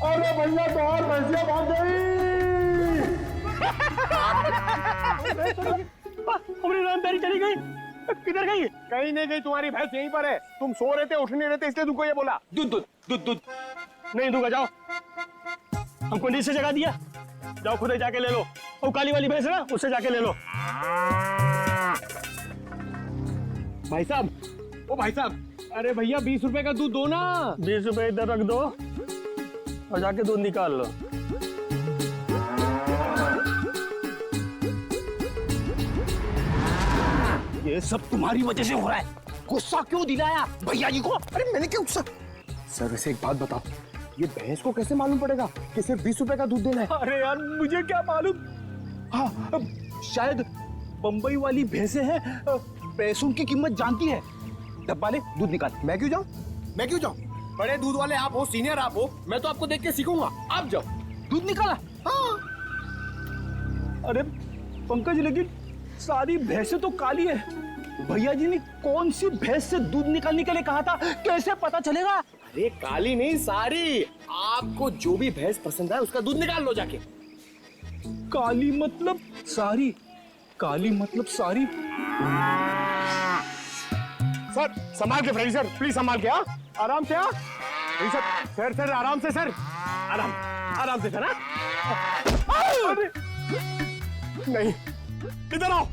अरे भैया तो और भैंसियां भाग गई। हमारी रामदारी चली गई। किधर गई? कहीं नहीं गई, तुम्हारी भैंस यहीं पर है। तुम सो रहे थे, उठ नहीं रहे थे, इसलिए तुमको ये बोला। दूध दूध दूध दूध नहीं दूंगा, जाओ। हमको नीचे जगह दिया, जाओ खुद ही जाके ले लो। वो काली वाली भैंस है ना, उससे जाके ले लो। भाई साहब, ओ भाई साहब, अरे भैया 20 रुपए का दूध दो ना। 20 रुपए इधर रख दो और जाके दूध निकाल लो। ये सब तुम्हारी वजह से हो रहा है। गुस्सा क्यों दिलाया भैया जी को? अरे मैंने क्या गुस्सा? सर वैसे एक बात बताओ, ये भैंस को कैसे मालूम पड़ेगा कि सिर्फ 20 रुपए का दूध देना है? अरे यार मुझे क्या मालूम। हाँ, शायद बंबई वाली भैंसे हैं, पैसों की कीमत जानती है। डब्बा ले, दूध निकाल। मैं क्यों जाऊं? मैं क्यों जाऊं? बड़े दूध वाले आप हो, सीनियर आप हो, मैं तो आपको देख के सीखूंगा। आप जाओ। दूध निकाला? हाँ। अरे पंकज, लेकिन सारी भैंसें तो काली है। भैया जी ने कौन सी भैंस से दूध निकालने के लिए कहा था, कैसे पता चलेगा? अरे काली नहीं, सारी। आपको जो भी भैंस पसंद है उसका दूध निकाल लो जाके। काली मतलब सारी, काली मतलब सारी। सर संभाल के फ्रेडी सर, प्लीज संभाल के। हाँ आराम से। हाँ सर सर सर आराम से सर, आराम आराम से सर। अरे नहीं, इधर आओ।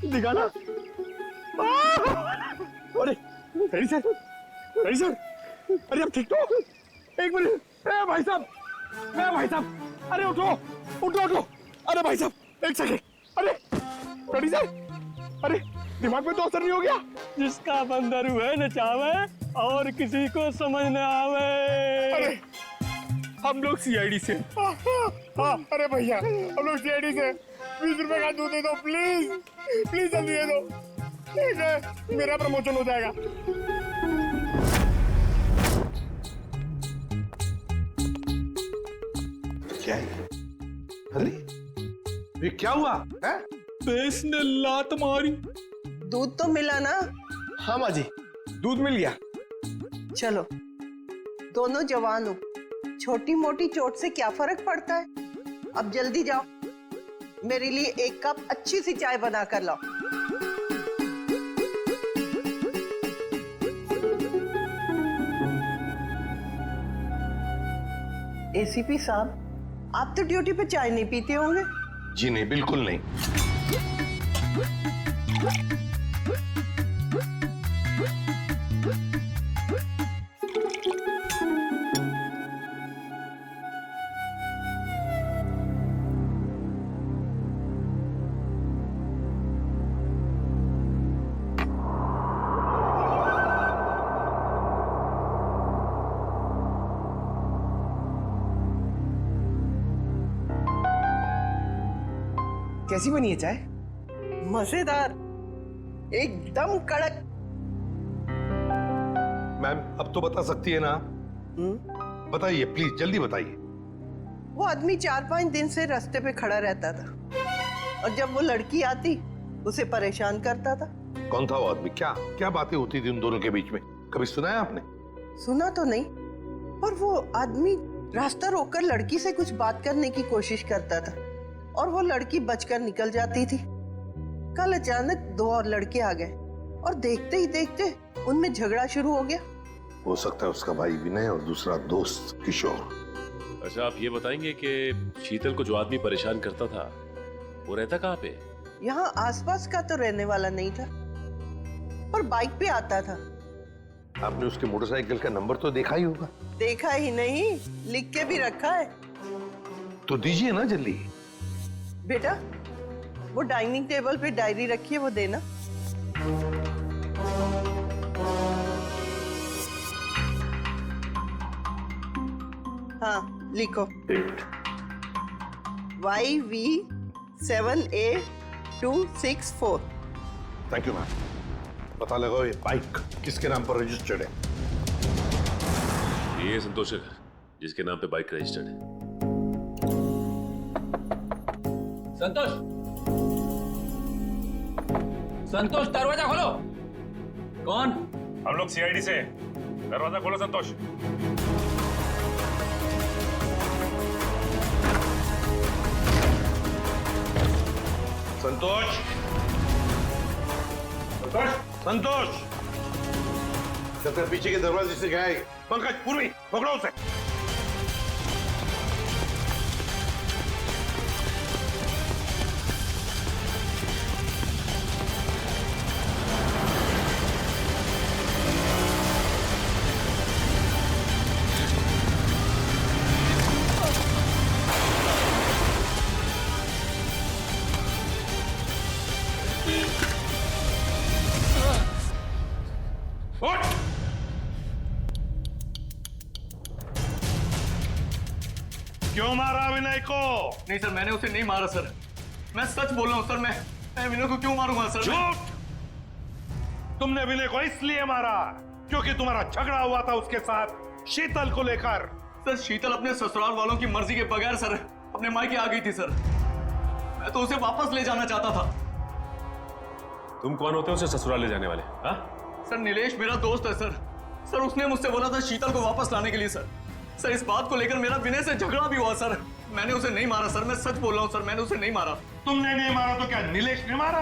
दिखाना। अरे फ्रेडी सर, फ्रेडी सर, अरे अब ठीक तो? एक मिनट, भाई साहब, भाई साहब, अरे उठो उठो उठो। अरे भाई साहब एक सेकंड। अरे फ्रेडी सर, अरे दिमाग में तो असर नहीं हो गया? जिसका बंदर हुए नचावे और किसी को समझ न आवे। अरे हम लोग सीआईडी से। हाँ अरे भैया हम लोग सीआईडी से। 20 रुपए का दूध दे दो प्लीज, प्लीज जल्दी दे दो। ठीक है, मेरा प्रमोशन हो जाएगा। क्या है? अरे ये क्या हुआ है? भैंस ने लात मारी। दूध तो मिला ना? हाँ माँ जी, दूध मिल गया। चलो, दोनों जवान हो, छोटी मोटी चोट से क्या फर्क पड़ता है। अब जल्दी जाओ, मेरे लिए 1 कप अच्छी सी चाय बना कर लाओ। एसीपी साहब, आप तो ड्यूटी पे चाय नहीं पीते होंगे? जी नहीं, बिल्कुल नहीं। कैसी बनी है चाय? मजेदार, एकदम कड़क। मैम अब तो बता सकती है ना? बताइए प्लीज, जल्दी बताइए। वो आदमी 4-5 दिन से रास्ते पे खड़ा रहता था और जब वो लड़की आती उसे परेशान करता था। कौन था वो आदमी? क्या क्या बातें होती थी उन दोनों के बीच में? कभी सुना है आपने? सुना तो नहीं, पर वो आदमी रास्ता रोककर लड़की से कुछ बात करने की कोशिश करता था और वो लड़की बचकर निकल जाती थी। कल अचानक 2 और लड़के आ गए और देखते ही देखते उनमें झगड़ा शुरू हो गया। हो सकता है उसका भाई विनय और दूसरा दोस्त किशोर। अच्छा आप ये बताएंगे कि शीतल को जो आदमी परेशान करता था वो रहता कहाँ पे? यहाँ आसपास का तो रहने वाला नहीं था, पर बाइक पे आता था। आपने उसके मोटरसाइकिल का नंबर तो देखा ही होगा। देखा ही नहीं, लिख के भी रखा है। तो दीजिए ना जल्दी। बेटा, वो डाइनिंग टेबल पे डायरी रखी है, वो देना। हाँ लिखो। YV7A264। Thank you ma'am. पता लगाओ ये बाइक किसके नाम पर रजिस्टर्ड है। ये संतोष है जिसके नाम पे बाइक रजिस्टर्ड है। संतोष, संतोष दरवाजा खोलो। कौन? हम लोग सीआईडी से। दरवाजा खोलो संतोष। संतोष, संतोष, संतोष। डॉक्टर पीछे के दरवाजे से गया है। पंकज, पूर्वी, पकड़ो उसे। उठ! क्यों मारा विनय को? नहीं सर, मैंने उसे नहीं मारा सर। मैं सच बोल रहा हूँ सर। मैं विनय को क्यों मारूंगा सर? झूठ! तुमने विनय को इसलिए मारा क्योंकि तुम्हारा झगड़ा हुआ था उसके साथ शीतल को लेकर। सर, शीतल अपने ससुराल वालों की मर्जी के बगैर सर अपने मायके आ गई थी सर। मैं तो उसे वापस ले जाना चाहता था। तुम कौन होते हो उसे ससुराल ले जाने वाले? हाँ? सर, नीलेश मेरा दोस्त है सर। सर, उसने मुझसे बोला था शीतल को वापस लाने के लिए सर। सर, इस बात को लेकर मेरा विनय से झगड़ा भी हुआ सर। मैंने उसे नहीं मारा सर। मैं सच बोल रहा हूँ सर, मैंने उसे नहीं मारा। तुमने नहीं मारा तो क्या नीलेश ने मारा?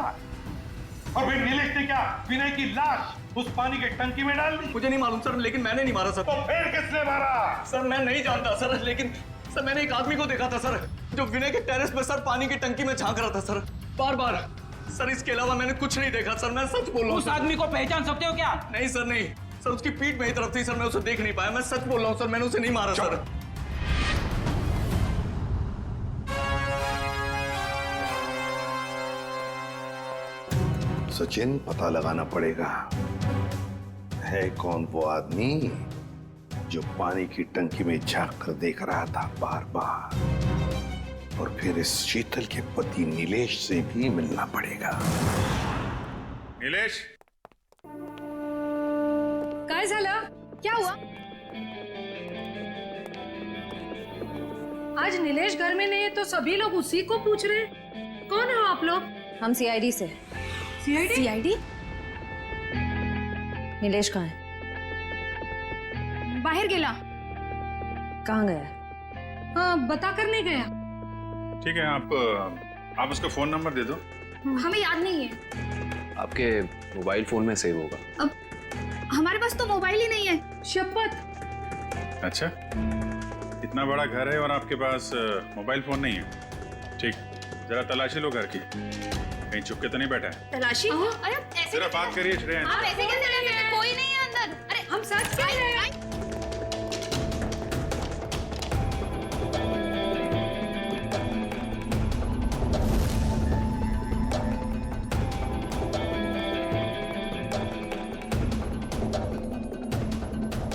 और फिर नीलेश ने क्या विनय की लाश उस पानी के टंकी में डाल दी? मुझे नहीं मालूम सर, लेकिन मैंने नहीं मारा सर। तो फिर किसने मारा? सर, मैं नहीं जानता सर, लेकिन सर मैंने एक आदमी को देखा था सर, जो विनय के टेरेस पे सर पानी की टंकी में झांक रहा था सर, बार बार। सर, इसके अलावा मैंने कुछ नहीं देखा सर। मैं सच बोल रहा हूँ। उस आदमी को पहचान सकते हो क्या? नहीं सर, नहीं सर, उसकी पीठ मेरी तरफ थी सर। मैं उसे देख नहीं पाया। मैं सच बोल रहा हूँ सर, मैंने उसे नहीं मारा सर। सचिन, पता लगाना पड़ेगा है कौन वो आदमी जो पानी की टंकी में झांक कर देख रहा था बार बार। और फिर इस शीतल के पति नीलेश से भी मिलना पड़ेगा। नीलेश, काय झालं? क्या हुआ? आज नीलेश घर में नहीं है तो सभी लोग उसी को पूछ रहे हैं। कौन हो आप लोग? हम सीआईडी से। सीआईडी? सीआईडी? नीलेश कहाँ है? बाहर गेला। कहाँ गया? हाँ, बता कर नहीं गया। ठीक है, आप उसका फोन नंबर दे दो। हमें याद नहीं है। आपके मोबाइल फोन में सेव होगा। अब हमारे पास तो मोबाइल ही नहीं है। शपथ। अच्छा, इतना बड़ा घर है और आपके पास मोबाइल फोन नहीं है? ठीक, जरा तलाशी लो घर की, कहीं चुप के तो नहीं बैठा है? तलाशी? अरे ऐसे जरा बात करिए श्रेया। आप ऐसे कैसे रह रहे हैं? कोई नहीं है अंदर। अरे हम सच कह रहे हैं।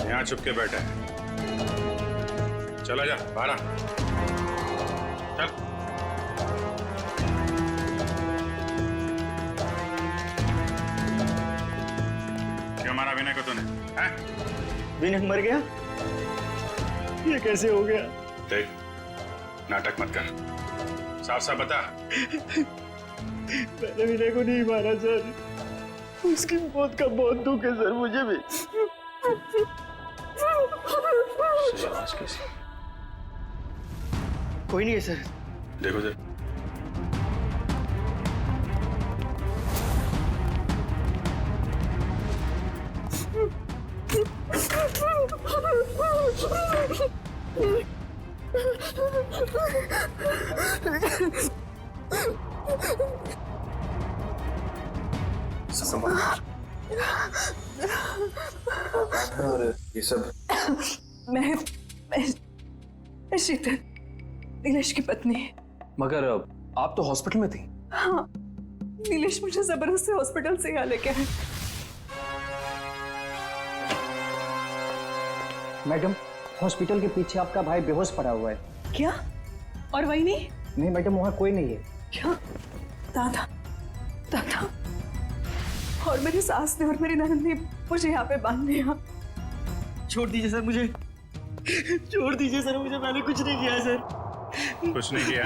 यहाँ चुप के बैठा है। चला जा बाहर आ। चल। क्यों मारा विनय को तूने? हैं? विनय मर गया? ये कैसे हो गया? देख, नाटक मत कर, साफ साफ बता। मैंने विनय को नहीं मारा सर। उसकी मौत का बहुत दुख है सर, मुझे भी। आवाज कैसी? कोई नहीं है सर। देखो सर, ये सब मैं शीतल, नीलेश की पत्नी। मगर आप तो हॉस्पिटल में थी। हाँ, नीलेश मुझे जबरदस्ती हॉस्पिटल से यहाँ लेके आए। मैडम, हॉस्पिटल के पीछे आपका भाई बेहोश पड़ा हुआ है। क्या? और वही नहीं? नहीं मैडम, वहाँ कोई नहीं है। क्या? दादा, दादा और मेरी सास ने और मेरी ननद ने मुझे यहाँ पे बांध दिया। छोड़ दीजिए सर मुझे, छोड़ दीजिए सर मुझे। मैंने कुछ नहीं किया सर। कुछ नहीं किया?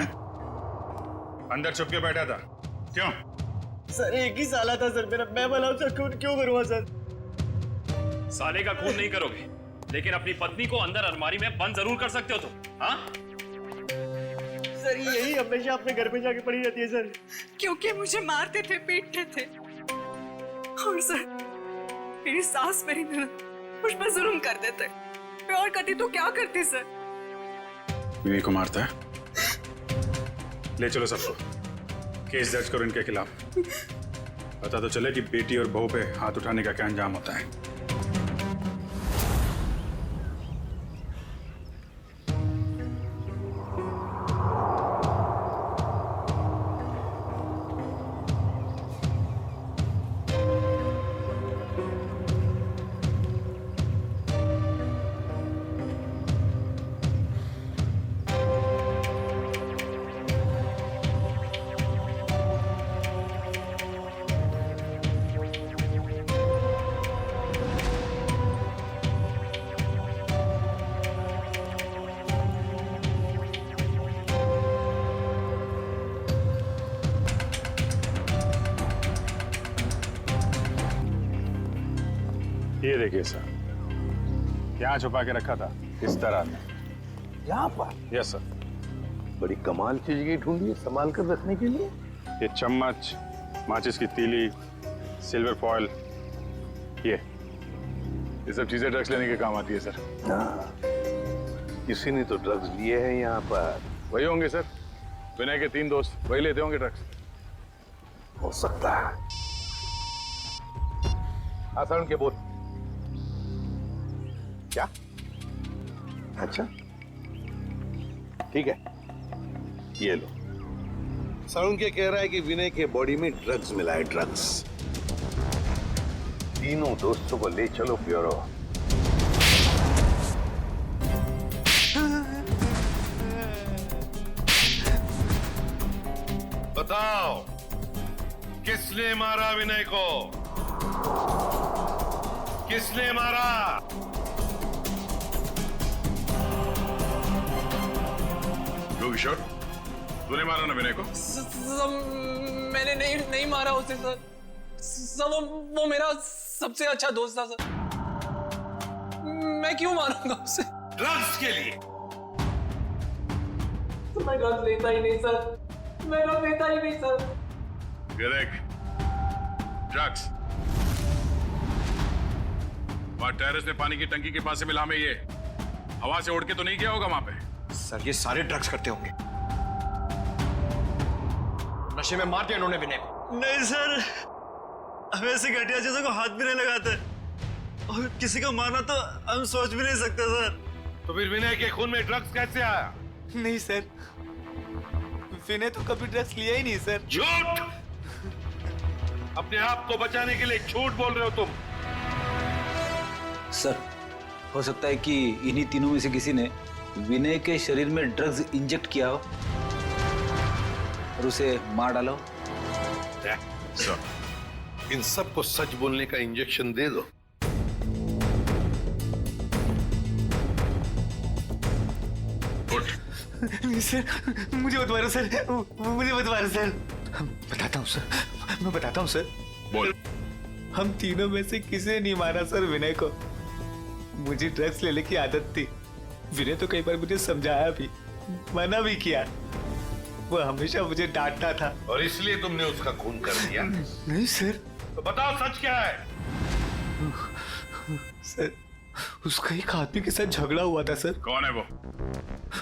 अंदर छुप के बैठा था क्यों? सर एक ही साला था सर मेरा, मैं भला उसका खून क्यों करूँगा सर? साले का खून नहीं करोगे, लेकिन अपनी पत्नी को अंदर अलमारी में बंद जरूर कर सकते हो तुम। हाँ, सर यही हमेशा अपने घर में जाके पड़ी रहती है सर। क्योंकि मुझे मारते थे, पीटते थे। और सर, मेरी सास, मेरी ननद मुझ पर जुल्म कर देते। मैं और करती तो क्या करती सर? विनय को मारता है? ले चलो सबको, केस दर्ज करो इनके खिलाफ। पता तो चले कि बेटी और बहू पे हाथ उठाने का क्या अंजाम होता है। ये देखिए सर, यहाँ छुपा के रखा था इस तरह से। यहाँ पर? Yes sir. बड़ी कमाल की जगह ढूंढी है संभाल कर रखने के लिए। ये चम्मच, माचिस की तीली, सिल्वर फॉयल, ये सब चीजें ड्रग्स लेने के काम आती है सर। हाँ, किसी ने तो ड्रग्स लिए हैं यहाँ पर। वही होंगे सर, विनय के 3 दोस्त, वही लेते होंगे ड्रग्स। हो सकता है। आसान के बोल। क्या? अच्छा, ठीक है, ये लो। सरुण के कह रहा है कि विनय के बॉडी में ड्रग्स मिला है, ड्रग्स। तीनों दोस्तों को ले चलो ब्यूरो। बताओ, किसने मारा विनय को? किसने मारा? किशोर, तूने मारा ना विनय को? मैंने नहीं मारा उसे सर। सर वो मेरा सबसे अच्छा दोस्त था सर। मैं क्यों मारूंगा उसे? ड्रग्स के लिए? मैं ड्रग्स लेता ही नहीं सर, मैं ड्रग्स लेता ही नहीं सर। ड्रग्स वहां टेरेस में पानी की टंकी के पास से मिला, हमें ये हवा से उड़ के तो नहीं गया होगा वहां पे? सर ये सारे ड्रग्स करते होंगे, नशे में मार दिया इन्होंने विनय को। नहीं सर, हम ऐसे घटिया चीजों को हाथ भी नहीं लगाते, और किसी को मारना तो हम सोच भी नहीं सकते सर। तो फिर विनय के खून में ड्रग्स कैसे आया? नहीं सर, विनय तो कभी ड्रग्स लिया ही नहीं सर। झूठ! अपने आप को बचाने के लिए झूठ बोल रहे हो तुम। सर, हो सकता है कि इन्हीं तीनों में से किसी ने विनय के शरीर में ड्रग्स इंजेक्ट किया हो और उसे मार डाला हो। इन सबको सच बोलने का इंजेक्शन दे दो। नहीं सर, मुझे मत मारो सर, मुझे मत मारो सर। बताता हूँ सर, मैं बताता हूँ सर। बोल। हम तीनों में से किसी ने नहीं मारा सर विनय को। मुझे ड्रग्स लेने की आदत थी। विनय तो कई बार मुझे समझाया भी, मना भी किया। वो हमेशा मुझे डांटता था। और इसलिए तुमने उसका खून कर दिया? नहीं सर। तो बताओ सच क्या है? सर, उसका एक आदमी के साथ झगड़ा हुआ था सर। कौन है वो?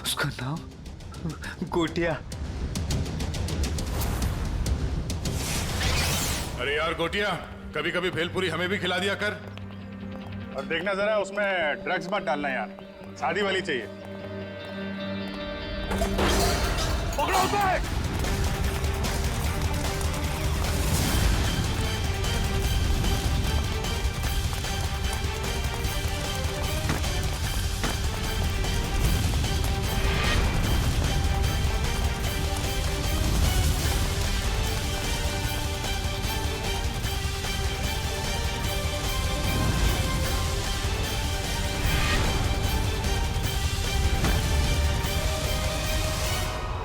उसका नाम गोटिया। अरे यार गोटिया, कभी कभी भेलपुरी हमें भी खिला दिया कर। और देखना जरा उसमें ड्रग्स मत डालना यार, शादी वाली चाहिए। पकड़ो उसे!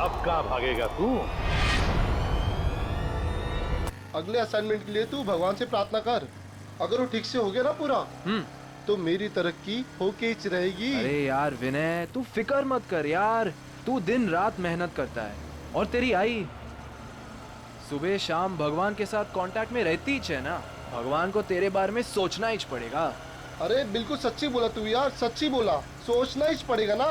अब कहाँ भागेगा तू? अगले असाइनमेंट के लिए तू भगवान से प्रार्थना कर। अगर वो ठीक से हो गया ना पूरा तो मेरी तरक्की होके ही रहेगी। अरे यार विनय, तू फिक्र मत कर यार, तू दिन रात मेहनत करता है और तेरी आई सुबह शाम भगवान के साथ कांटेक्ट में रहती ही है ना। भगवान को तेरे बारे में सोचना ही पड़ेगा। अरे बिल्कुल सच्ची बोला तू यार, सच्ची बोला, सोचना ही पड़ेगा ना।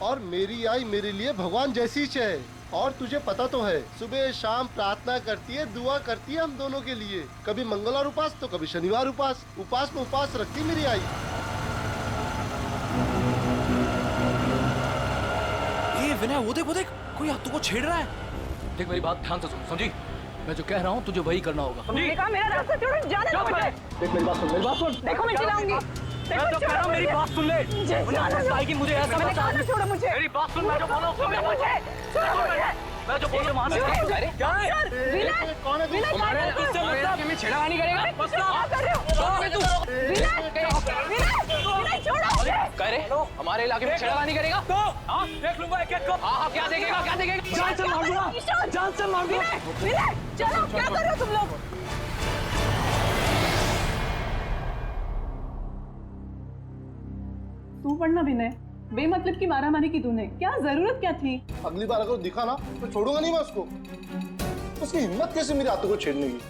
और मेरी आई मेरे लिए भगवान जैसी ही है। और तुझे पता तो है सुबह शाम प्रार्थना करती है, दुआ करती है हम दोनों के लिए। कभी मंगलवार उपास तो कभी शनिवार उपास, उपास में उपास रखती मेरी आई। ए विनय, वो देख कोई हाथों को छेड़ रहा है। देख मेरी बात ध्यान से सुन, समझी? मैं जो कह रहा हूँ तुझे वही करना होगा। मैंने कहा मेरा रास्ता छोड़ो, जाने दो मुझे। देख मेरी बात सुन, मेरी बात सुन। देखो मैं चिल्लाऊंगी। मैं तो कह रहा हूँ मेरी बात सुन ले। कि मुझे ऐसा मैंने कहा ना छोड़ो मुझे। मेरी बात सुन, मैं जो बोल रहा हूँ सुन ले मुझे। मैं जो बोल रहा हूँ मान ले। अरे क्या है? विनय, कौन है? विनय हमारे किससे मतलब में छेड़खानी करेगा? बस क्या कर रहे हो? विनय छोड़ो मुझे। कह रहे हमारे इलाके में छेड़खानी करेगा? तो हाँ देख लूंगा एक एक को। हाँ क्या देखेगा, क्या देखेगा? जान से मार दूंगा, जान से मार दूंगा। विनय चलो, क्या कर रहे हो तुम लोग? तू पढ़ना विनय, बेमतलब की मारामारी की तूने, क्या जरूरत क्या थी? अगली बार अगर दिखा ना तो छोड़ूंगा नहीं मैं उसको। उसकी हिम्मत कैसे मेरे हाथों को छेड़ने की।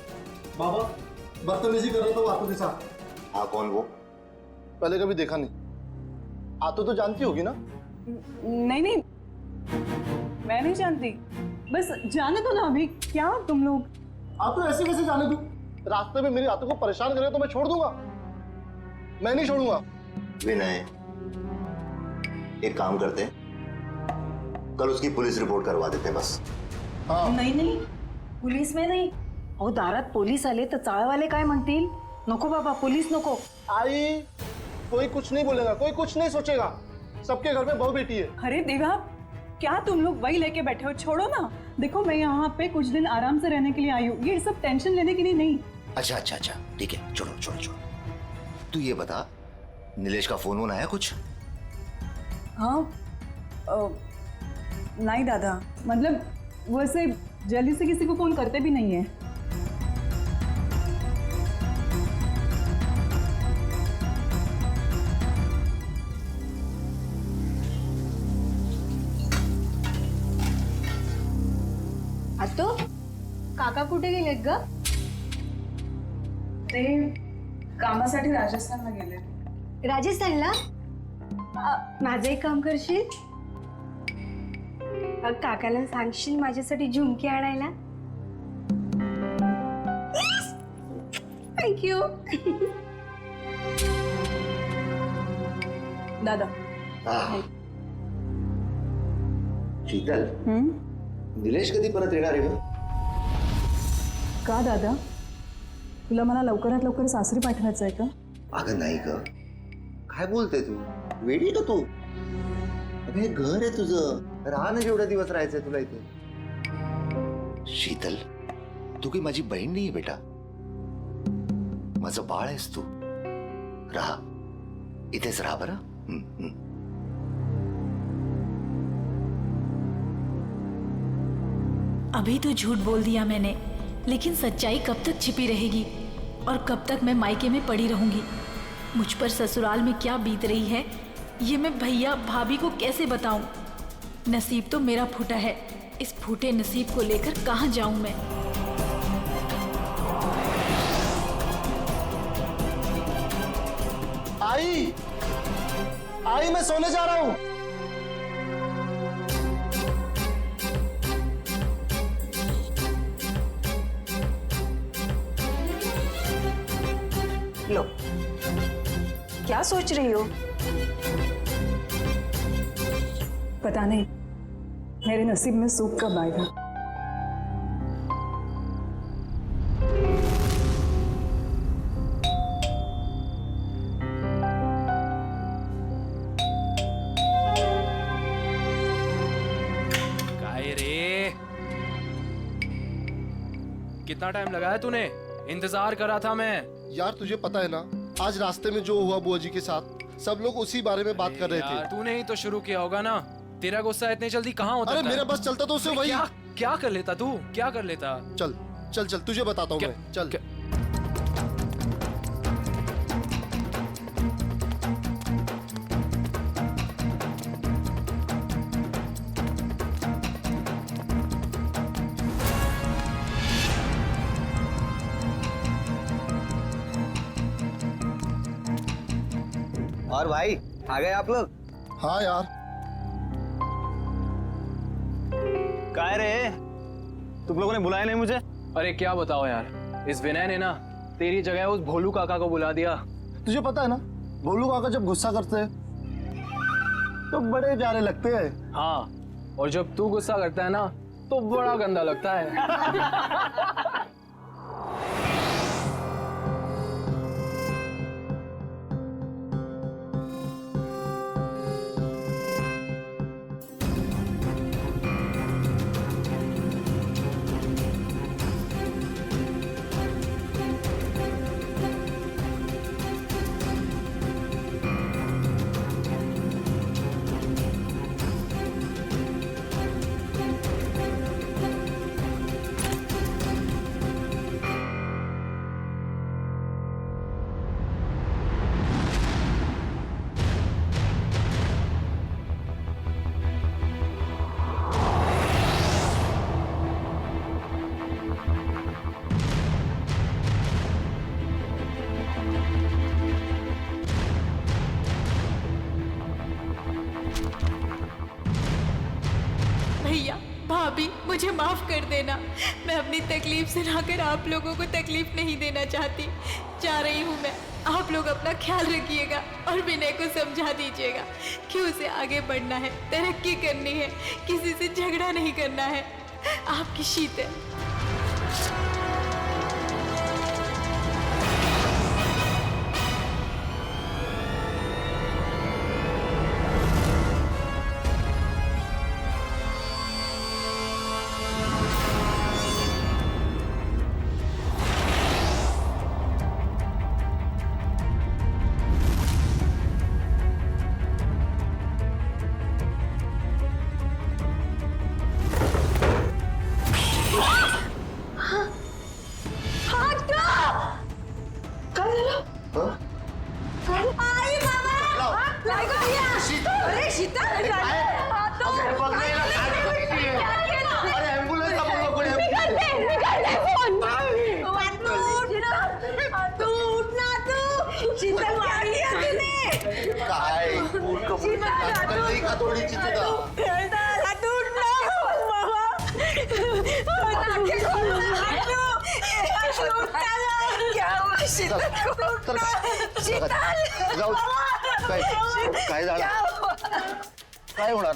बाबा बदतमीजी कर रहा था वो हाथों के साथ। हाँ कौन वो? पहले कभी देखा नहीं। हाथों तो जानती होगी ना? नहीं मैं नहीं जानती, बस जाने दो ना अभी। क्या तुम लोग? आप तो ऐसे कैसे जाने दूं? रास्ते में मेरे हाथों को परेशान करे तो मैं छोड़ दूंगा? मैं नहीं छोड़ूंगा। विनय एक काम करते हैं, कल उसकी पुलिस रिपोर्ट करवा देते हैं बस। हाँ। नाही पोलीस में नाही। अहो दारात पोलीस आले तर चाळवाले काय म्हणतील? नको बाबा, पोलीस नको। आई कोई कुछ नहीं बोलेगा, कोई कुछ नहीं सोचेगा। सबके घर में बहू बेटी है। अरे देवा, क्या तुम लोग वही लेके बैठे हो? छोड़ो ना। देखो मैं यहाँ पे कुछ दिन आराम से रहने के लिए आई हूँ, ये सब टेंशन लेने के लिए नहीं। अच्छा ठीक है, छोड़ो। तू ये बता, नीलेश का फोन आया कुछ? हाँ नहीं दादा, मतलब वो ऐसे जल्दी से किसी को फोन करते भी नहीं है। आतो काका कुठे गेलेत ग? ते कामासाठी राजस्थानला गेले। राजस्थानला? माझं एक काम करशील? काकाला सांगशील माझ्यासाठी झुमकी आणायला? थँक्यू। दादा शीतल, निलेश कधी परत येणार आहे? का दादा, तुला मला लवकरात लवकर सासरी पाठवायचं आहे का? अगं नाही ग, काय बोलते तू? वेडी का तू? अगं हे घर आहे तुझं, राहा ना जेवढा दिवस राहायचंय तुला इथे। शीतल, तू काही माझी बहीण नाही बेटा, माझं बाळ आहेस तू। राहा, इथेच राहा बरं। अभी तो झूठ बोल दिया मैंने, लेकिन सच्चाई कब तक छिपी रहेगी और कब तक मैं मायके में पड़ी रहूंगी? मुझ पर ससुराल में क्या बीत रही है ये मैं भैया भाभी को कैसे बताऊं? नसीब तो मेरा फूटा है, इस फूटे नसीब को लेकर कहां जाऊं मैं? आई मैं सोने जा रहा हूं। लो, क्या सोच रही हो? पता नहीं मेरे नसीब में सुख कब आएगा। कितना टाइम लगाया तूने? इंतजार करा था मैं। यार तुझे पता है ना, आज रास्ते में जो हुआ बुआ जी के साथ, सब लोग उसी बारे में बात कर रहे थे। तूने ही तो शुरू किया होगा ना। तेरा गुस्सा इतनी जल्दी कहाँ होता? अरे मेरा बस चलता तो उसे वही। क्या कर लेता तू? क्या कर लेता? चल चल चल तुझे बताता हूँ मैं, चल। और भाई आ गए आप लोग? हाँ यार। काय रे, तुम लोगों ने बुलाया नहीं मुझे? अरे क्या बताओ यार, इस विनय ने ना तेरी जगह उस भोलू काका को बुला दिया। तुझे पता है ना, भोलू काका जब गुस्सा करते हैं तो बड़े प्यारे लगते हैं। हाँ, और जब तू गुस्सा करता है ना तो बड़ा गंदा लगता है। भैया भाभी मुझे माफ कर देना, मैं अपनी तकलीफ सुनाकर आप लोगों को तकलीफ नहीं देना चाहती। जा रही हूँ मैं, आप लोग अपना ख्याल रखिएगा और विनय को समझा दीजिएगा कि उसे आगे बढ़ना है, तरक्की करनी है, किसी से झगड़ा नहीं करना है। आपकी शीतल। काय होणार?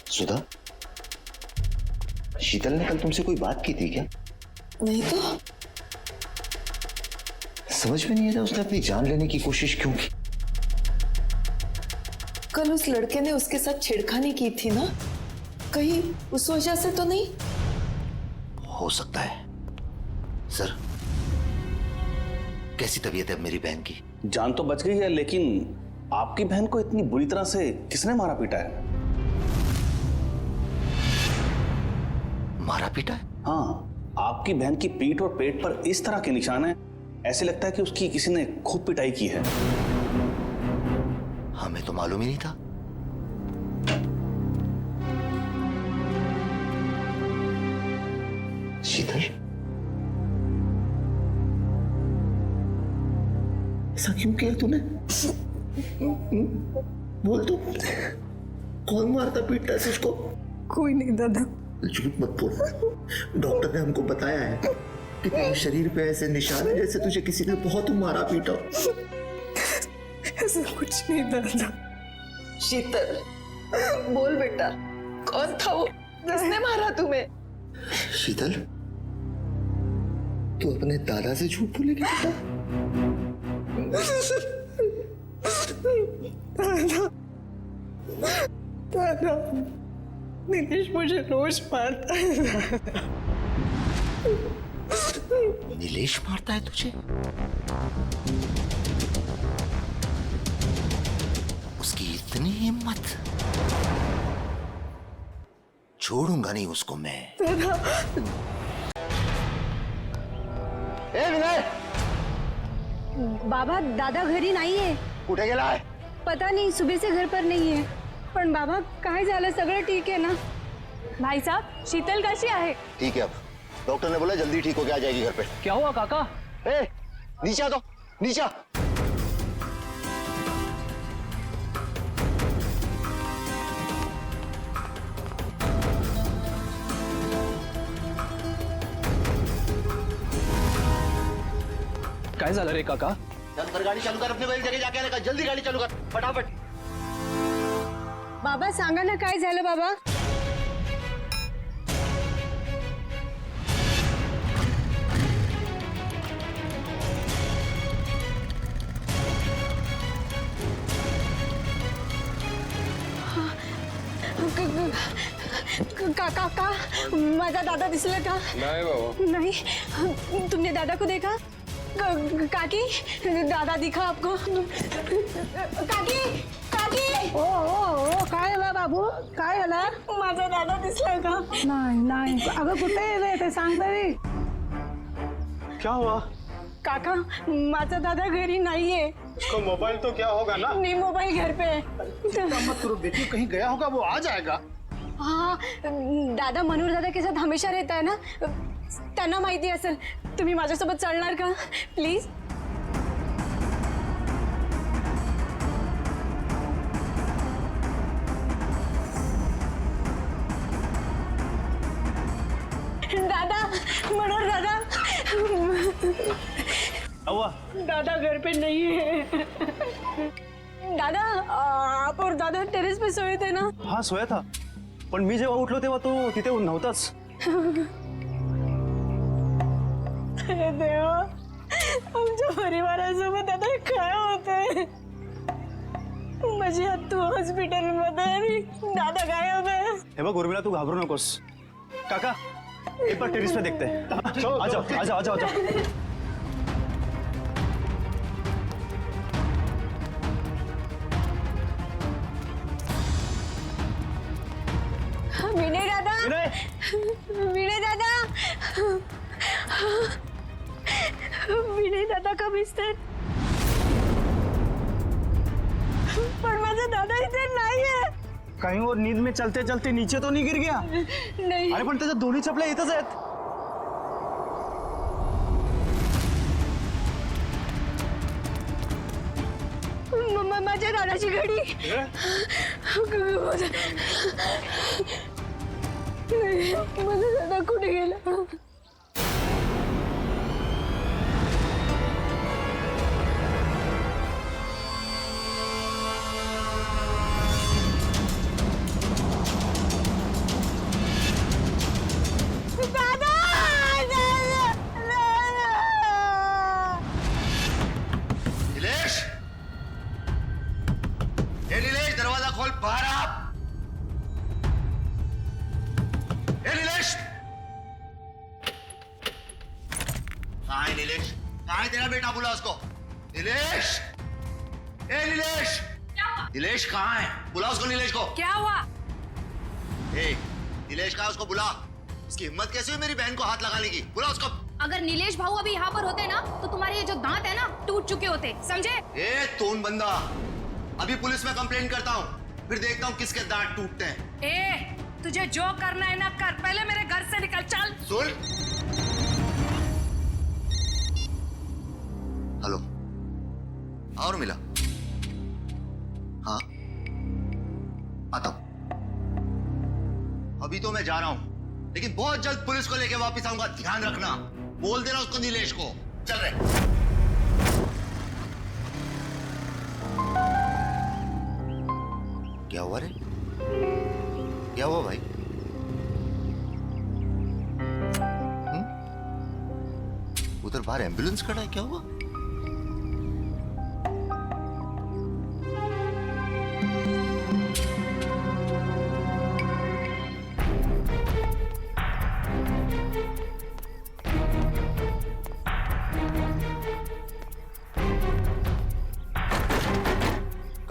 सुधा, शीतल ने कल तुमसे कोई बात की थी क्या? नहीं तो। समझ में नहीं आ रहा उसने अपनी जान लेने की कोशिश क्यों की? कल उस लड़के ने उसके साथ छेड़खानी की थी ना, कहीं उस वजह से तो नहीं? हो सकता है। सर, कैसी तबीयत है मेरी बहन की? जान तो बच गई है, लेकिन आपकी बहन को इतनी बुरी तरह से किसने मारा पीटा है? मारा पीटा है? हाँ, आपकी बहन की पीठ और पेट पर इस तरह के निशान हैं, ऐसे लगता है कि उसकी किसी ने खूब पिटाई की है। हमें तो मालूम ही नहीं था। शीतल, ऐसा क्यों किया तूने? बोल तू, कौन मारता पीटता है उसको? कोई नहीं दादा। झूठ मत बोल। डॉक्टर ने हमको बताया है कि तेरे शरीर पे ऐसे निशान है जैसे तुझे किसी ने बहुत मारा पीटा। ऐसा कुछ नहीं दादा। शीतल, बोल बेटा, कौन था वो? किसने मारा तुम्हें? शीतल, तू अपने दादा से झूठ बोलेगी बेटा? दादा, दादा, नीलेश मुझे रोज मारता है। नीलेश मारता है तुझे? उसकी इतनी हिम्मत, छोड़ूंगा नहीं उसको मैं। ए विनय, बाबा दादा घरी नाहीये। कुठे गेलाय? पता नहीं, सुबह से घर पर नहीं है। पण बाबा काय झालं? सगळं ठीक है ना? भाई साहब, शीतल कशी आहे? ठीक है, अब डॉक्टर ने बोला जल्दी ठीक होके आ जाएगी घर पे। क्या हुआ काका? ए, नीचे आ, तो नीचे आ। काय झालं रे काका? चल कर, गाड़ी चालू कर, अपने वही जगह जाके आने, जल्दी गाड़ी चालू कर फटाफट। बाबा सांगा ना काय झालं बाबा? काका, माझा दादा दिसला का? नहीं बाबा। नहीं, तुमने दादा को देखा? काकी, दादा दिखा आपको? काकी, काकी! ओ ओ ओ, काय झालं बाबू? काय झालं? माझा दादा दिसला का? नाही नाही, अगं कुठे आहे ते सांग तरी। क्या हुआ? काका, माझा दादा घरी नाहीये। उसका मोबाइल तो क्या होगा ना? नहीं, मोबाइल घर पे है। मत करो बेटी, कहीं गया होगा, वो आ जाएगा। हाँ, दादा मनोहर दादा के साथ हमेशा रहता है ना, त्यांना माहिती असेल। तुम्ही माझ्यासोबत चलणार का प्लीज? दादा, मनोहर दादा। दादा घर पे नहीं है। दादा, आप और दादा टेरेस पे सोए थे ना? हाँ सोया था, पण मी जेव्हा उठलो तेव्हा तो तिथे नव्हताच। अरे देवा, आमच्या परिवारासोबत आता काय होतंय? माझी आत्तू हॉस्पिटलमध्ये आणि दादा गायब आहे। हे बघ उर्मिला, तू घाबरू नकोस। काका, एक बार टेरेस पे देखते हैं। आ जाओ आ जाओ आ जाओ आ जाओ। विनय दादा, विनय दादा, विनय दादा कब दिसतात? पण माझा दादा इथे नाहीये। कहीं वो नींद में चलते चलते नीचे तो नहीं गिर गया? नहीं। अरे पण त्याच्या दोन्ही चपल्या इथंच आहेत। माझ्या दादाची घडी। माझा दादा कुठे गेला? नीलेश, ए नीलेश, दरवाजा खोल, बाहर आ। ए नीलेश, कहाँ है नीलेश? कहाँ है तेरा बेटा? बुला उसको। नीलेश, ए नीलेश, नीलेश कहाँ है? बुला उसको, नीलेश को। क्या हुआ? ए, नीलेश कहाँ है? उसको बुला। उसकी हिम्मत कैसे हुई मेरी बहन को हाथ लगाने की? बुला उसको। अगर नीलेश भाऊ अभी यहाँ पर होते ना तो तुम्हारे ये जो दांत है ना टूट चुके होते, समझे? ए तोन बंदा, अभी पुलिस में कंप्लेंट करता हूँ, फिर देखता हूँ किसके दांत टूटते हैं। ए, तुझे जो करना है ना कर, पहले मेरे घर से निकल, चल। सुन, हेलो, और मिला? हाँ, आता हूं। अभी तो मैं जा रहा हूं, लेकिन बहुत जल्द पुलिस को लेके वापस आऊंगा, ध्यान रखना। बोल देना उसको, नीलेश को। चल रहे। क्या हुआ रे? क्या हुआ भाई? उधर बाहर एम्बुलेंस खड़ा है, क्या हुआ?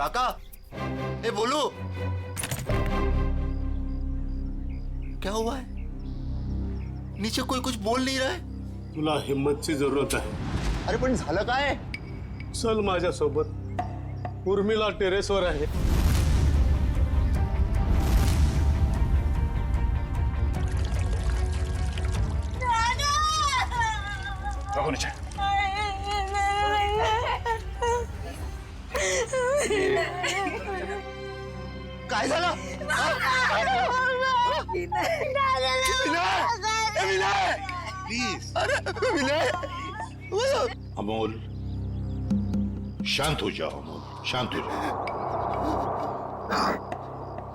काका, ए बोलू, क्या हुआ है? नीचे कोई कुछ बोल नहीं रहा है। तुला हिम्मतची जरूरत आहे. अरे पण झालं काय? चल माझ्यासोबत. उर्मिला टेरेसवर आहे. रघु नीचे. काय झालं? प्लीज. अरे विनय. अमोल, शांत हो जाओ अमोल, शांत हो जाओ.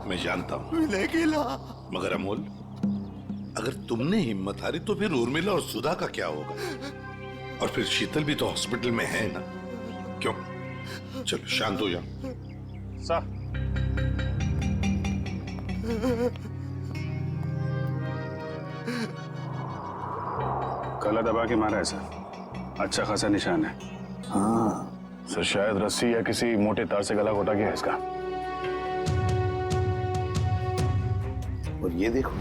मैं जानता हूं विनय केला. मगर अमोल, अगर तुमने हिम्मत हारी तो फिर उर्मिला और सुधा का क्या होगा? और फिर शीतल भी तो हॉस्पिटल में है ना. क्यों? चलो शांत हो जाओ. सर, गला दबा के मारा है सर. अच्छा खासा निशान है. हाँ सर, शायद रस्सी या किसी मोटे तार से गला घोटा गया है इसका. और ये देखो,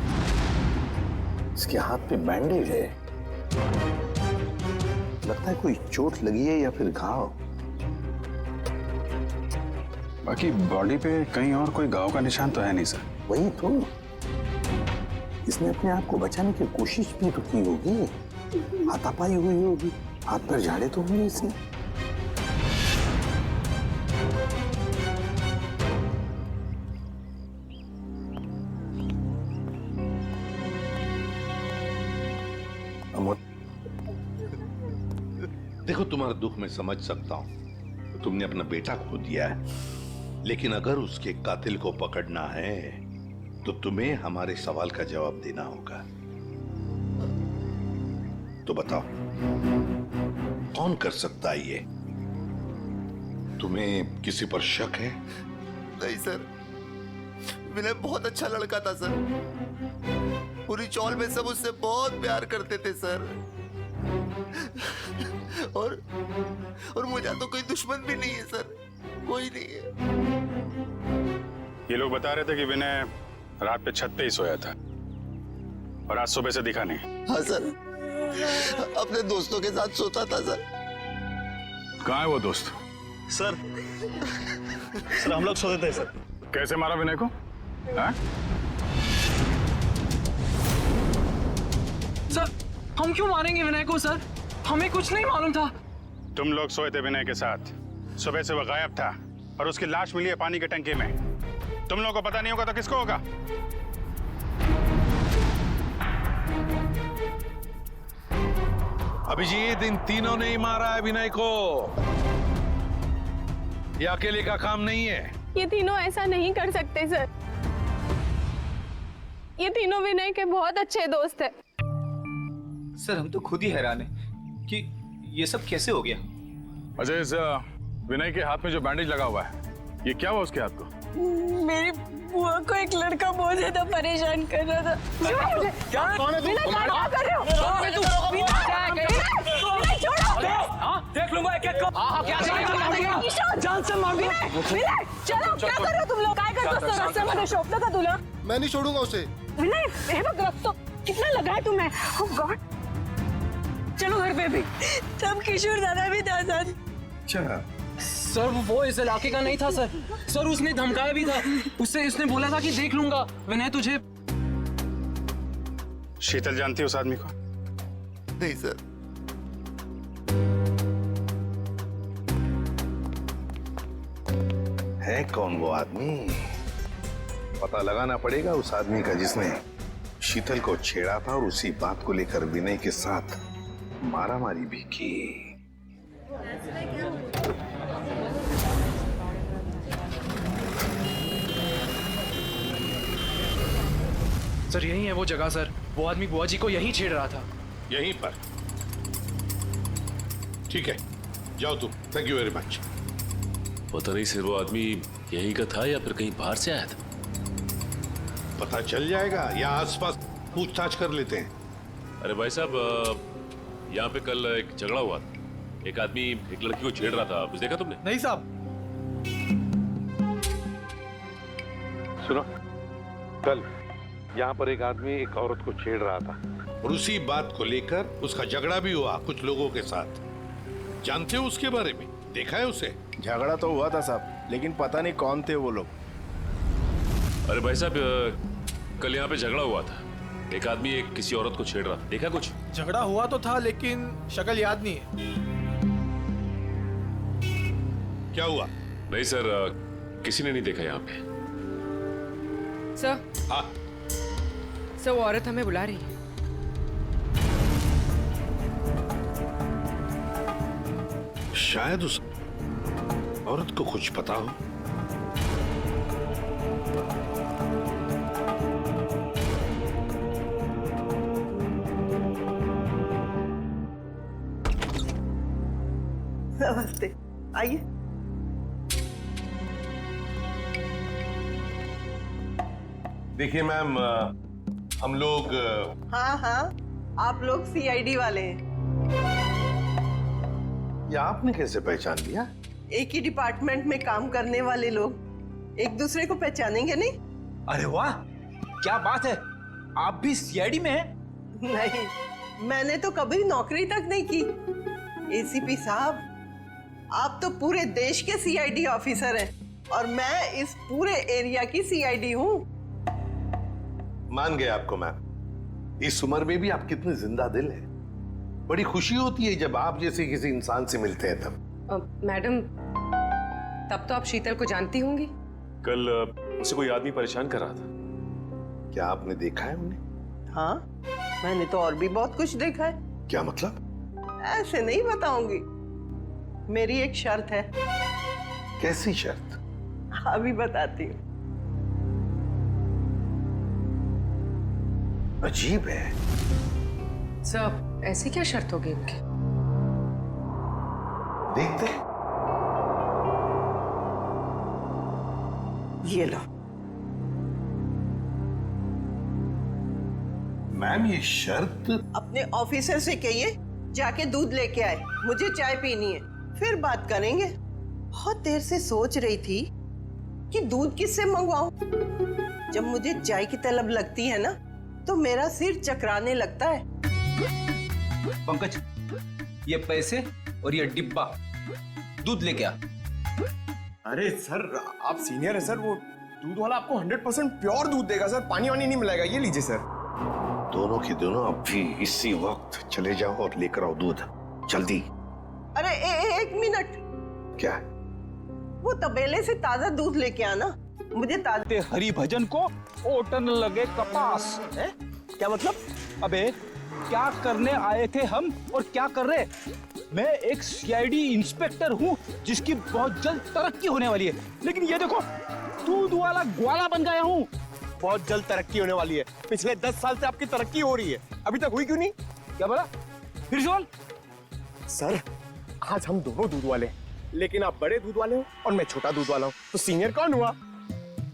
इसके हाथ पे बैंडेज है. लगता है कोई चोट लगी है या फिर घाव. बाकी बॉडी पे कहीं और कोई घाव का निशान तो है नहीं सर. वही तो, इसने अपने आप को बचाने की कोशिश भी तो की होगी. हाथापाई हुई होगी, हाथ पर झाड़े तो होंगे इसने. अमोल, देखो तुम्हारा दुख मैं समझ सकता हूं. तुमने अपना बेटा खो दिया है, लेकिन अगर उसके कातिल को पकड़ना है तो तुम्हें हमारे सवाल का जवाब देना होगा. तो बताओ, कौन कर सकता है ये? तुम्हें किसी पर शक है? नहीं सर, विनय बहुत अच्छा लड़का था सर. पूरी चौल में सब उससे बहुत प्यार करते थे सर. और मुझे तो कोई दुश्मन भी नहीं है सर. कोई नहीं है. ये लोग बता रहे थे कि विनय रात पे छत पे ही सोया था और आज सुबह से दिखा नहीं. हाँ सर, अपने दोस्तों के साथ सोता था सर. कहाँ है वो दोस्त? सर, हम लोग सोते थे सर. कैसे मारा विनय को? हाँ? सर, हम क्यों मारेंगे विनय को सर? हमें कुछ नहीं मालूम था. तुम लोग सोए थे विनय के साथ. सुबह से वो गायब था और उसकी लाश मिली है पानी के टंकी में. तुम लोगों को पता नहीं होगा तो किसको होगा? अभिजीत, इन तीनों ने ही मारा है विनय को. ये अकेले का काम नहीं है. ये तीनों ऐसा नहीं कर सकते सर. ये तीनों विनय के बहुत अच्छे दोस्त हैं. सर, हम तो खुद ही हैरान हैं कि ये सब कैसे हो गया. अजय, इस विनय के हाथ में जो बैंडेज लगा हुआ है, ये क्या हुआ उसके हाथ को? मेरी बुआ को एक लड़का बहुत ज्यादा परेशान कर रहा था. क्या? कौन है तू? क्या कर रहे हो? देख लूंगा एक एक को. हाँ, क्या देखेगा? जान से मार दूंगा. चलो, क्या कर रहे हो तुम लोग? काय करतो रस्त्यामध्ये शोभतं का तुला? मैं नहीं छोड़ूंगा उसे. विनय, हे बघ रक्त कितना लगा है तुम्हें. ओह गॉड. चलो घर पे भी. तब किशोर दादा भी था सर. अच्छा सर, वो इस इलाके का नहीं था सर. सर, उसने धमकाया भी था. उसने बोला था कि देख लूंगा विनय तुझे. शीतल जानती है उस आदमी को? नहीं सर. है कौन वो आदमी? पता लगाना पड़ेगा उस आदमी का जिसने शीतल को छेड़ा था और उसी बात को लेकर विनय के साथ मारामारी भी की. सर, यही है वो जगह सर. वो आदमी बुआ जी को यहीं छेड़ रहा था. यहीं पर? ठीक है, जाओ तुम. Thank you very much. पता नहीं सर, वो आदमी यहीं का था या फिर कहीं बाहर से आया था. पता चल जाएगा, या आसपास पूछताछ कर लेते हैं. अरे भाई साहब, यहाँ पे कल एक झगड़ा हुआ था. एक आदमी एक लड़की को छेड़ रहा था. कुछ देखा तुमने? नहीं साहब, सुनो, कल यहाँ पर एक आदमी एक औरत को छेड़ रहा था और उसी बात को लेकर उसका झगड़ा भी हुआ कुछ लोगों के साथ। जानते हो उसके बारे में? देखा है उसे? झगड़ा तो हुआ था साहब, लेकिन पता नहीं कौन थे वो लोग। अरे भाई साहब, कल यहाँ पे झगड़ा हुआ था। एक आदमी एक किसी औरत को छेड़ रहा, देखा कुछ? झगड़ा हुआ तो था, लेकिन शक्ल याद नहीं है। क्या हुआ? नहीं सर, किसी ने नहीं देखा यहाँ पे। सर, हाँ सर वो औरत हमें बुला रही है। शायद उस औरत को कुछ पता हो। नमस्ते, आइए। देखिए मैम, हम लोग हाँ हाँ, आप लोग सीआईडी वाले हैं। ये आपने कैसे पहचान लिया? एक ही डिपार्टमेंट में काम करने वाले लोग एक दूसरे को पहचानेंगे नहीं? अरे वाह, क्या बात है, आप भी सीआईडी में हैं? नहीं, मैंने तो कभी नौकरी तक नहीं की। एसीपी साहब, आप तो पूरे देश के सीआईडी ऑफिसर हैं और मैं इस पूरे एरिया की सीआईडी हूँ। मान गए आपको मैम। इस उम्र में भी आप कितने जिंदा दिल हैं। बड़ी खुशी होती है जब आप जैसे किसी इंसान से मिलते हैं तब। मैडम, तब तो आप शीतल को जानती होंगी। कल उसे कोई आदमी परेशान कर रहा था। क्या आपने देखा है उन्हें? हाँ, मैंने तो और भी बहुत कुछ देखा है। क्या मतलब? ऐसे नहीं बताऊंगी, मेरी एक शर्त है। कैसी शर्त? अभी बताती हूँ। अजीब है। सर, ऐसी क्या शर्त होगी उनकी? देखते। ये लो। मैम, ये शर्त? अपने ऑफिसर से कहिए जाके दूध लेके आए, मुझे चाय पीनी है, फिर बात करेंगे। बहुत देर से सोच रही थी कि दूध किससे मंगवाऊं। जब मुझे चाय की तलब लगती है ना, तो मेरा सिर चकराने लगता है। पंकज, ये पैसे और ये डिब्बा दूध लेके आ। अरे सर, आप सीनियर है सर, वो दूध वाला आपको 100% प्योर दूध देगा सर, पानी वानी नहीं मिलाएगा। ये लीजिए सर। दोनों के दोनों अभी इसी वक्त चले जाओ और लेकर आओ दूध, जल्दी। अरे एक मिनट। क्या? वो तबेले से ताजा दूध लेके आना, मुझे ताजा। हरि भजन को ओटन लगे कपास है? क्या मतलब? अबे, क्या करने आए थे हम और क्या कर रहे? मैं एक सीआईडी इंस्पेक्टर हूँ जिसकी बहुत जल्द तरक्की होने वाली है, लेकिन ये देखो, दूध वाला ग्वाला बन गया हूँ। बहुत जल्द तरक्की होने वाली है। पिछले 10 साल से आपकी तरक्की हो रही है, अभी तक हुई क्यों नहीं? क्या बोला? फिर सुन। सर, आज हम दोनों दूध वाले हैं, लेकिन आप बड़े दूध वाले हो और मैं छोटा दूध वाला हूँ, तो सीनियर कौन हुआ?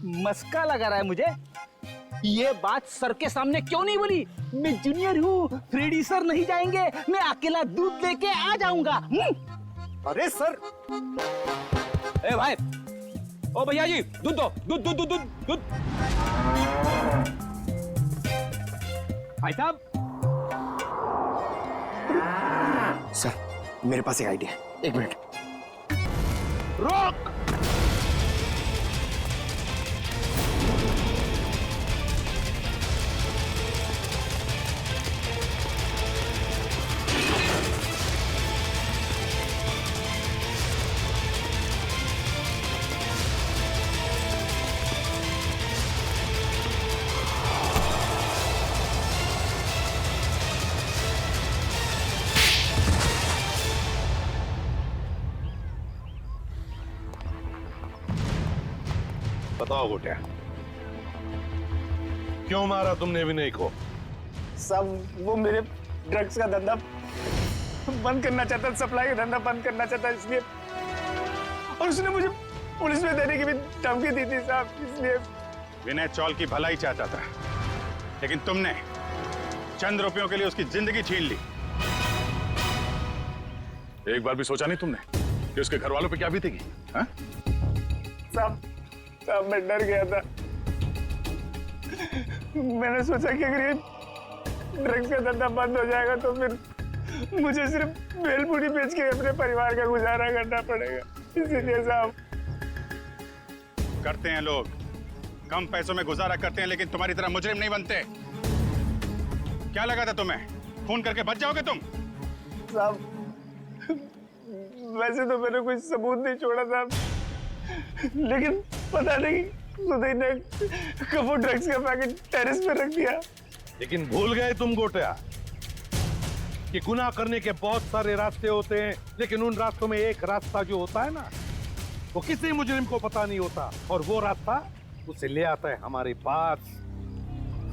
मस्का लगा रहा है मुझे। ये बात सर के सामने क्यों नहीं बोली? मैं जूनियर हूँ, फ्रेडी सर नहीं जाएंगे, मैं अकेला दूध लेके आ जाऊंगा। अरे सर। ए भाई, ओ भैया जी, दूध दो, दूध दूध दूध दूध दूध। भाई साहब। सर, मेरे पास एक आइडिया है, एक मिनट। रोक। बताओ गोटिया, क्यों मारा तुमने विनय को? सब वो मेरे ड्रग्स का धंधा बंद करना चाहता, सप्लाई का धंधा बंद करना चाहता, इसलिए। और उसने मुझे पुलिस में देने की भी धमकी दी थी साहब, इसलिए। विनय चौल की भलाई चाहता था, लेकिन तुमने चंद रुपयों के लिए उसकी जिंदगी छीन ली। एक बार भी सोचा नहीं तुमने कि उसके घर वालों पे क्या बीतेगी? हाँ? साहब, मैं डर गया था। मैंने सोचा कि अगर ये ड्रग्स का धंधा बंद हो जाएगा तो फिर मुझे सिर्फ भेलपूरी बेच के अपने परिवार का गुजारा करना पड़ेगा। इसीलिए साहब। करते हैं लोग, कम पैसों में गुजारा करते हैं, लेकिन तुम्हारी तरह मुजरिम नहीं बनते। क्या लगा था तुम्हें? खून करके बच जाओगे तुम? साहब, वैसे तो मैंने कोई सबूत नहीं छोड़ा था, लेकिन पता नहीं सुधीर ने कब वो ड्रग्स का पैकेट टेरेस पे रख दिया। लेकिन भूल गए तुम गोटिया कि गुनाह करने के बहुत सारे रास्ते होते हैं, लेकिन उन रास्तों में एक रास्ता जो होता है ना, वो किसी मुजरिम को पता नहीं होता, और वो रास्ता उसे ले आता है हमारे पास,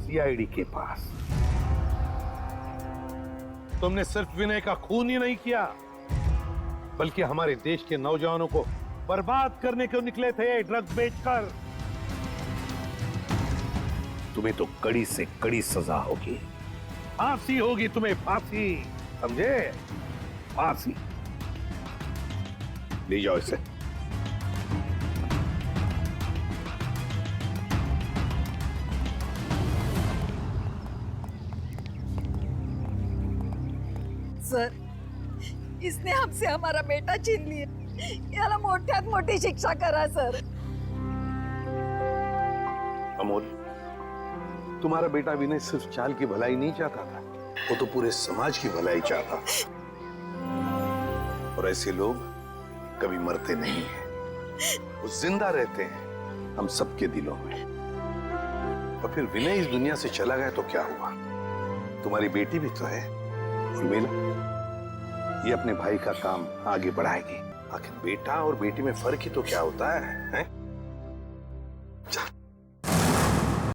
सीआईडी के पास। तुमने सिर्फ विनय का खून ही नहीं किया, बल्कि हमारे देश के नौजवानों को बर्बाद करने को निकले थे ड्रग्स बेचकर। तुम्हें तो कड़ी से कड़ी सजा होगी। फांसी होगी तुम्हें, फांसी, समझे? फांसी। ले जाओ इसे। सर, इसने हमसे हमारा बेटा छीन लिया, याला मोठ्यात मोठी शिक्षा करा सर। अमोल, तुम्हारा बेटा विनय सिर्फ चाल की भलाई नहीं चाहता था, वो तो पूरे समाज की भलाई चाहता था। और ऐसे लोग कभी मरते नहीं हैं, वो जिंदा रहते हैं हम सबके दिलों में। और फिर विनय इस दुनिया से चला गया तो क्या हुआ? तुम्हारी बेटी भी तो है, उर्मिला। ये अपने भाई का काम आगे बढ़ाएगी। आखिर बेटा और बेटी में फर्क ही तो क्या होता है?